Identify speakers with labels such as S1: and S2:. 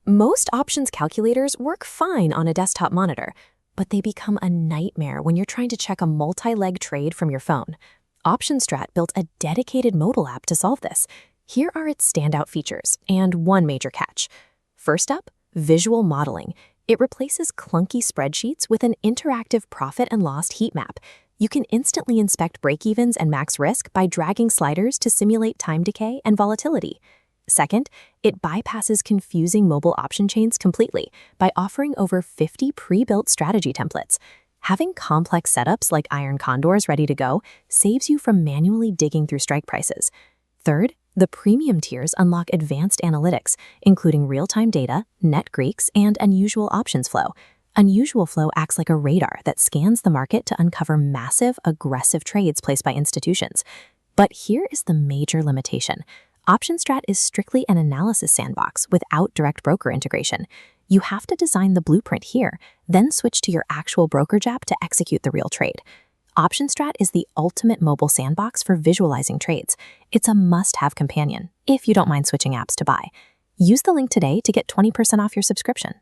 S1: Most options calculators work fine on a desktop monitor, but they become a nightmare when you're trying to check a multi-leg trade from your phone. OptionStrat built a dedicated mobile app to solve this. Here are its standout features, and one major catch. First up, visual modeling. It replaces clunky spreadsheets with an interactive profit and loss heat map. You can instantly inspect break-evens and max risk by dragging sliders to simulate time decay and volatility. Second, it bypasses confusing mobile option chains completely by offering over 50 pre-built strategy templates. Having complex setups like iron condors ready to go saves you from manually digging through strike prices. Third, the premium tiers unlock advanced analytics, including real-time data, net Greeks, and unusual options flow. Unusual flow acts like a radar that scans the market to uncover massive, aggressive trades placed by institutions. But here is the major limitation. OptionStrat is strictly an analysis sandbox without direct broker integration. You have to design the blueprint here, then switch to your actual brokerage app to execute the real trade. OptionStrat is the ultimate mobile sandbox for visualizing trades. It's a must-have companion, if you don't mind switching apps to buy. Use the link today to get 20% off your subscription.